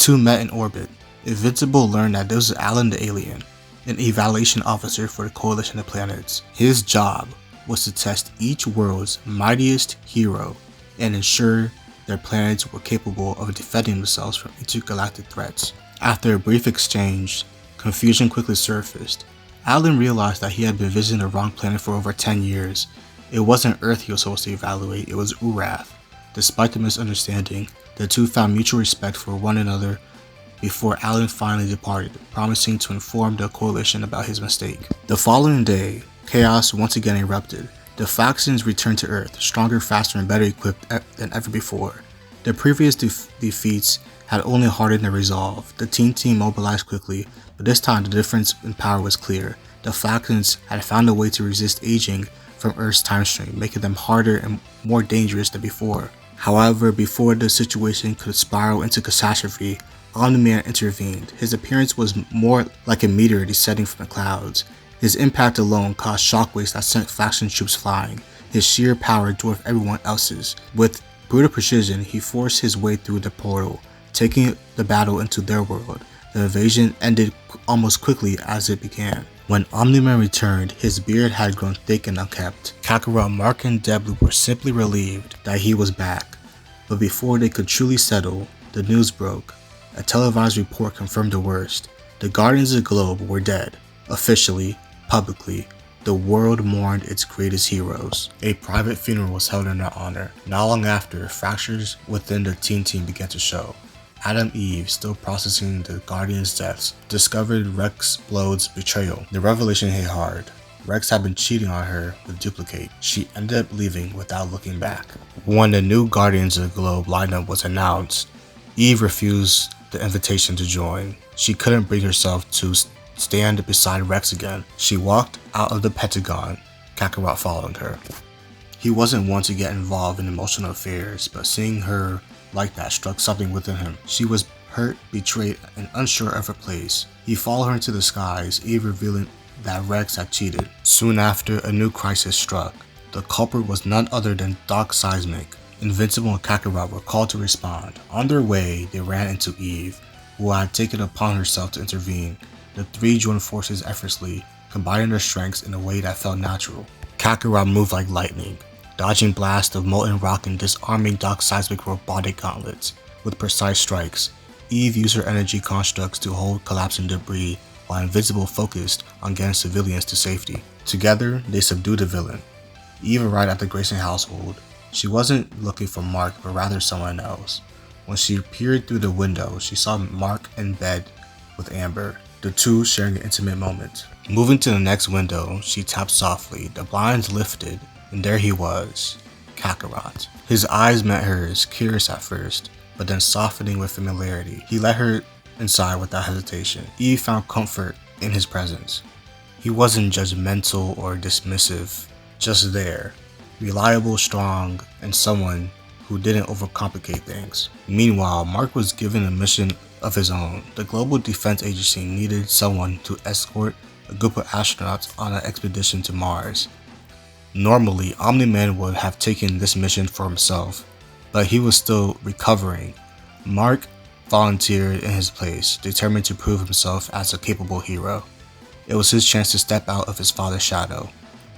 two met in orbit. Invincible learned that this was Alan the alien, an evaluation officer for the Coalition of Planets. His job was to test each world's mightiest hero and ensure their planets were capable of defending themselves from intergalactic threats. After a brief exchange, confusion quickly surfaced. Alan realized that he had been visiting the wrong planet for over 10 years. It wasn't Earth he was supposed to evaluate, it was Urath. Despite the misunderstanding, the two found mutual respect for one another before Alan finally departed, promising to inform the Coalition about his mistake. The following day, chaos once again erupted. The factions returned to Earth, stronger, faster, and better equipped than ever before. The previous defeats had only hardened their resolve. The team mobilized quickly, but this time the difference in power was clear. The factions had found a way to resist aging from Earth's time stream, making them harder and more dangerous than before. However, before the situation could spiral into catastrophe, Omni-Man intervened. His appearance was more like a meteor descending from the clouds. His impact alone caused shockwaves that sent faction troops flying. His sheer power dwarfed everyone else's. With brutal precision, he forced his way through the portal, taking the battle into their world. The invasion ended almost quickly as it began. When Omni-Man returned, his beard had grown thick and unkempt. Kakarot, Mark, and Deblu were simply relieved that he was back. But before they could truly settle, the news broke. A televised report confirmed the worst. The Guardians of the Globe were dead. Officially, publicly, the world mourned its greatest heroes. A private funeral was held in their honor. Not long after, fractures within the team began to show. Adam Eve, still processing the Guardians' deaths, discovered Rex Blode's betrayal. The revelation hit hard. Rex had been cheating on her with Duplicate. She ended up leaving without looking back. When the new Guardians of the Globe lineup was announced, Eve refused the invitation to join. She couldn't bring herself to stand beside Rex again. She walked out of the Pentagon, Kakarot following her. He wasn't one to get involved in emotional affairs, but seeing her like that struck something within him. She was hurt, betrayed, and unsure of her place. He followed her into the skies, Eve revealing that Rex had cheated. Soon after, a new crisis struck. The culprit was none other than Doc Seismic. Invincible and Kakarot were called to respond. On their way, they ran into Eve, who had taken upon herself to intervene. The three joined forces effortlessly, combining their strengths in a way that felt natural. Kakarot moved like lightning, dodging blasts of molten rock and disarming Doc Seismic robotic gauntlets with precise strikes. Eve used her energy constructs to hold collapsing debris, while Invincible focused on getting civilians to safety. Together, they subdued the villain. Eve arrived at the Grayson household. She wasn't looking for Mark, but rather someone else. When she peered through the window, she saw Mark in bed with Amber, the two sharing an intimate moment. Moving to the next window, she tapped softly. The blinds lifted, and there he was, Kakarot. His eyes met hers, curious at first, but then softening with familiarity. He let her inside without hesitation. Eve found comfort in his presence. He wasn't judgmental or dismissive, just there, reliable, strong, and someone who didn't overcomplicate things. Meanwhile, Mark was given a mission of his own. The Global Defense Agency needed someone to escort a group of astronauts on an expedition to Mars. Normally, Omni-Man would have taken this mission for himself, but he was still recovering. Mark volunteered in his place, determined to prove himself as a capable hero. It was his chance to step out of his father's shadow.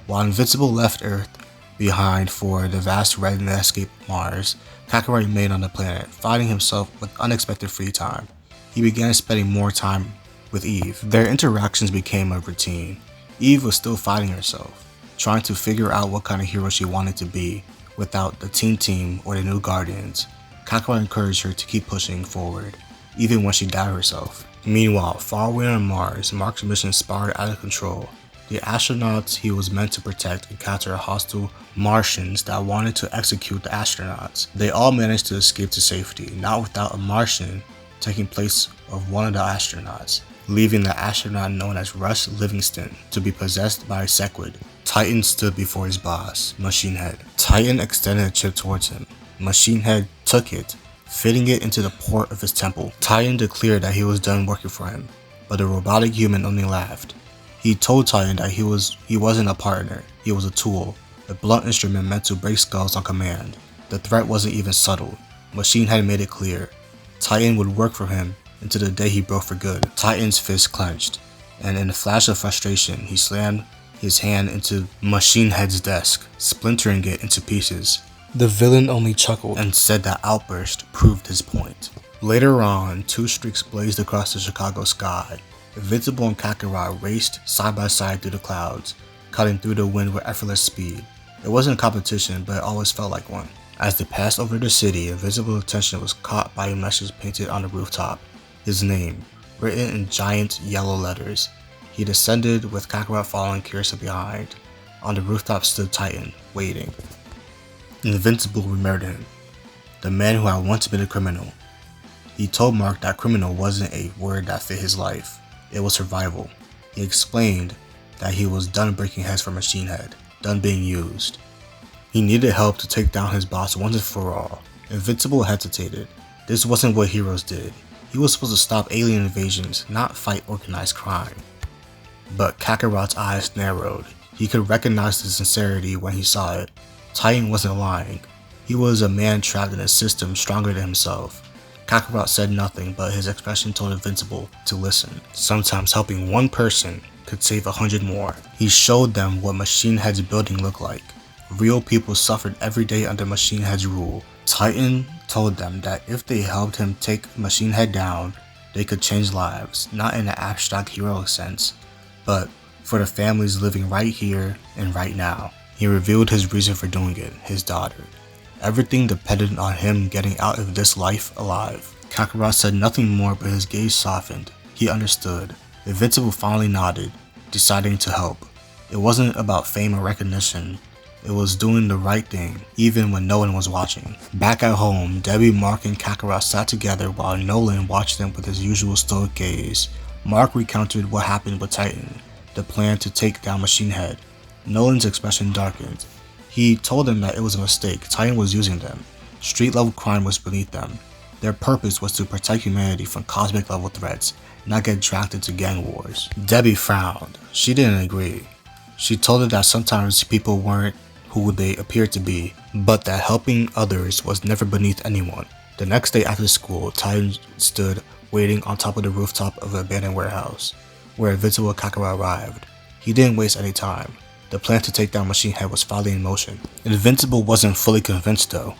While Invincible left Earth behind for the vast red landscape of Mars, Kakarot remained on the planet, finding himself with unexpected free time. He began spending more time with Eve. Their interactions became a routine. Eve was still fighting herself, trying to figure out what kind of hero she wanted to be without the team or the new Guardians. Kakarot encouraged her to keep pushing forward, even when she doubted herself. Meanwhile, far away on Mars, Mark's mission spiraled out of control. The astronauts he was meant to protect encountered hostile Martians that wanted to execute the astronauts. They all managed to escape to safety, not without a Martian taking place of one of the astronauts, leaving the astronaut known as Russ Livingston to be possessed by a Sequid. Titan stood before his boss, Machine Head. Titan extended a chip towards him. Machine Head took it, fitting it into the port of his temple. Titan declared that he was done working for him, but the robotic human only laughed. He told Titan that he wasn't a partner, he was a tool, a blunt instrument meant to break skulls on command. The threat wasn't even subtle. Machine Head made it clear. Titan would work for him until the day he broke for good. Titan's fist clenched, and in a flash of frustration, he slammed his hand into Machine Head's desk, splintering it into pieces. The villain only chuckled and said that outburst proved his point. Later on, two streaks blazed across the Chicago sky. Invincible and Kakarot raced side by side through the clouds, cutting through the wind with effortless speed. It wasn't a competition, but it always felt like one. As they passed over the city, Invincible's attention was caught by a message painted on the rooftop. His name, written in giant yellow letters. He descended with Kakarot following curiously behind. On the rooftop stood Titan, waiting. Invincible remembered him, the man who had once been a criminal. He told Mark that criminal wasn't a word that fit his life, it was survival. He explained that he was done breaking heads for Machine Head, done being used. He needed help to take down his boss once and for all. Invincible hesitated. This wasn't what heroes did. He was supposed to stop alien invasions, not fight organized crime. But Kakarot's eyes narrowed. He could recognize the sincerity when he saw it. Titan wasn't lying. He was a man trapped in a system stronger than himself. Kakarot said nothing, but his expression told Invincible to listen. Sometimes helping one person could save 100 more. He showed them what Machine Head's building looked like. Real people suffered every day under Machine Head's rule. Titan told them that if they helped him take Machine Head down, they could change lives, not in an abstract heroic sense, but for the families living right here and right now. He revealed his reason for doing it, his daughter. Everything depended on him getting out of this life alive. Kakarot said nothing more, but his gaze softened. He understood. Invincible finally nodded, deciding to help. It wasn't about fame or recognition. It was doing the right thing, even when no one was watching. Back at home, Debbie, Mark, and Kakarot sat together while Nolan watched them with his usual stoic gaze. Mark recounted what happened with Titan, the plan to take down Machine Head. Nolan's expression darkened. He told them that it was a mistake. Titan was using them. Street level crime was beneath them. Their purpose was to protect humanity from cosmic level threats, not get dragged into gang wars. Debbie frowned. She didn't agree. She told her that sometimes people weren't who they appeared to be, but that helping others was never beneath anyone. The next day after school, Titan stood waiting on top of the rooftop of an abandoned warehouse, where Invincible Kakarot arrived. He didn't waste any time. The plan to take down Machine Head was finally in motion. Invincible wasn't fully convinced though.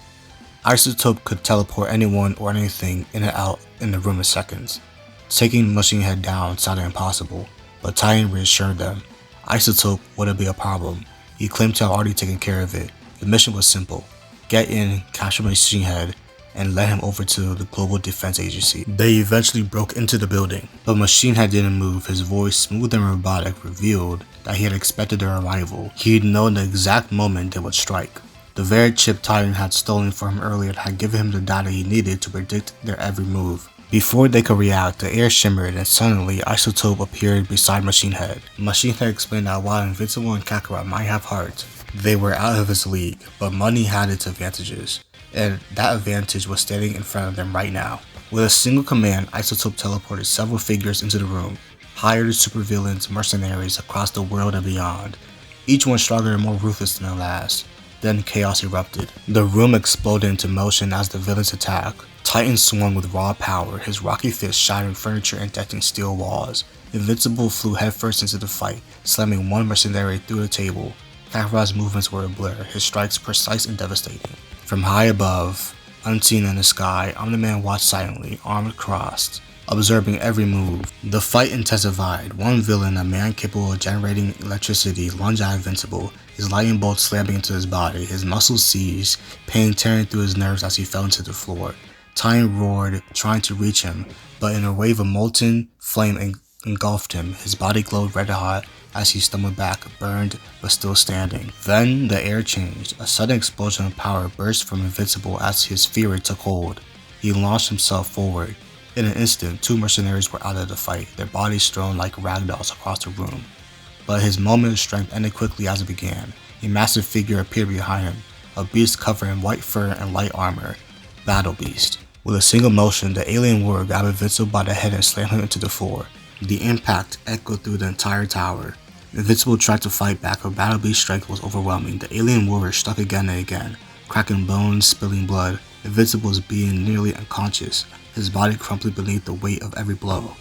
Isotope could teleport anyone or anything in and out in the room in seconds. Taking Machine Head down sounded impossible, but Titan reassured them. Isotope wouldn't be a problem. He claimed to have already taken care of it. The mission was simple. Get in, capture Machine Head, and led him over to the Global Defense Agency. They eventually broke into the building, but Machine Head didn't move. His voice, smooth and robotic, revealed that he had expected their arrival. He'd known the exact moment they would strike. The very chip Titan had stolen from him earlier had given him the data he needed to predict their every move. Before they could react, the air shimmered and suddenly Isotope appeared beside Machine Head. Machine Head explained that while Invincible and Kakarot might have heart, they were out of his league, but money had its advantages, and that advantage was standing in front of them right now. With a single command, Isotope teleported several figures into the room, hired supervillains, mercenaries across the world and beyond, each one stronger and more ruthless than the last. Then chaos erupted. The room exploded into motion as the villains attacked. Titan swung with raw power, his rocky fist shattering furniture and denting steel walls. Invincible flew headfirst into the fight, slamming one mercenary through the table. Kakarot's movements were a blur, his strikes precise and devastating. From high above, unseen in the sky, Omni-Man watched silently, arms crossed, observing every move. The fight intensified. One villain, a man capable of generating electricity, lunged at Invincible, his lightning bolt slamming into his body, his muscles seized, pain tearing through his nerves as he fell into the floor. Titan roared, trying to reach him, but in a wave of molten flame engulfed him. His body glowed red hot as he stumbled back, burned but still standing. Then the air changed. A sudden explosion of power burst from Invincible as his fury took hold. He launched himself forward. In an instant, two mercenaries were out of the fight, their bodies strewn like ragdolls across the room. But his moment of strength ended quickly as it began. A massive figure appeared behind him, a beast covered in white fur and light armor. Battle Beast. With a single motion, the alien warrior grabbed Invincible by the head and slammed him into the floor. The impact echoed through the entire tower. Invincible tried to fight back, but Battle Beast's strength was overwhelming. The alien warrior struck again and again, cracking bones, spilling blood. Invincible was being nearly unconscious, his body crumpled beneath the weight of every blow.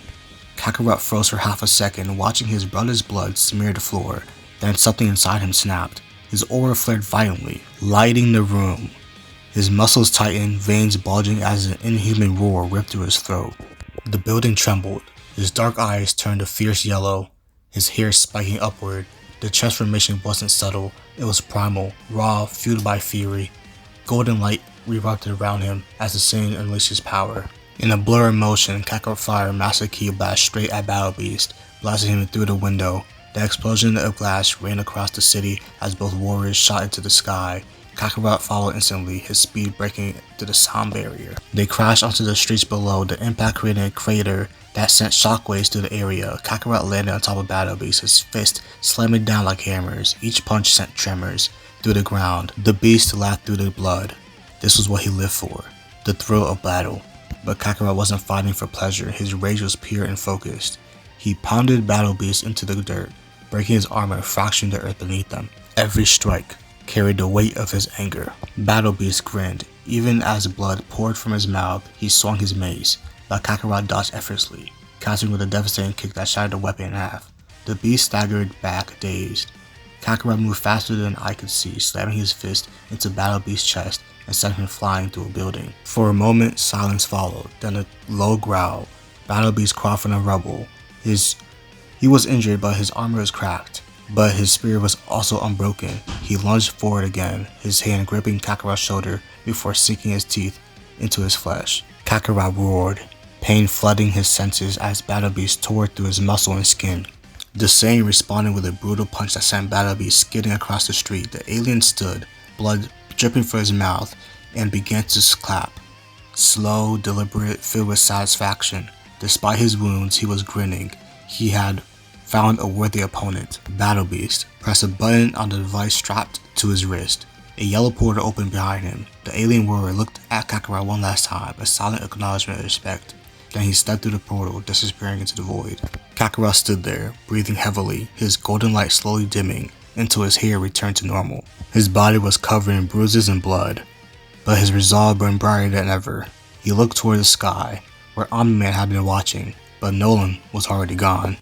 Kakarot froze for half a second, watching his brother's blood smear the floor. Then something inside him snapped. His aura flared violently, lighting the room. His muscles tightened, veins bulging as an inhuman roar ripped through his throat. The building trembled. His dark eyes turned a fierce yellow, his hair spiking upward. The transformation wasn't subtle, it was primal, raw, fueled by fury. Golden light erupted around him as the Saiyan unleashed his power. In a blur of motion, Kakarot fired a massive ki blast straight at Battle Beast, blasting him through the window. The explosion of glass ran across the city as both warriors shot into the sky. Kakarot followed instantly, his speed breaking through the sound barrier. They crashed onto the streets below, the impact creating a crater that sent shockwaves through the area. Kakarot landed on top of Battle Beast, his fist slamming down like hammers. Each punch sent tremors through the ground. The beast laughed through the blood. This was what he lived for, the thrill of battle. But Kakarot wasn't fighting for pleasure, his rage was pure and focused. He pounded Battle Beast into the dirt, breaking his armor and fracturing the earth beneath them. Every strike carried the weight of his anger. Battle Beast grinned. Even as blood poured from his mouth, he swung his mace, but Kakarot dodged effortlessly, countering with a devastating kick that shattered the weapon in half. The beast staggered back, dazed. Kakarot moved faster than I could see, slamming his fist into Battle Beast's chest and sent him flying through a building. For a moment, silence followed, then a low growl. Battle Beast crawled from the rubble. He was injured, but his armor was cracked. But his spirit was also unbroken. He lunged forward again, his hand gripping Kakarot's shoulder before sinking his teeth into his flesh. Kakarot roared, pain flooding his senses as Battle Beast tore through his muscle and skin. The Saiyan responded with a brutal punch that sent Battle Beast skidding across the street. The alien stood, blood dripping from his mouth, and began to clap. Slow, deliberate, filled with satisfaction. Despite his wounds, he was grinning. He had found a worthy opponent. Battle Beast pressed a button on the device strapped to his wrist. A yellow portal opened behind him. The alien warrior looked at Kakarot one last time, a silent acknowledgement of respect. Then he stepped through the portal, disappearing into the void. Kakarot stood there, breathing heavily, his golden light slowly dimming until his hair returned to normal. His body was covered in bruises and blood, but his resolve burned brighter than ever. He looked toward the sky, where Omni-Man had been watching, but Nolan was already gone.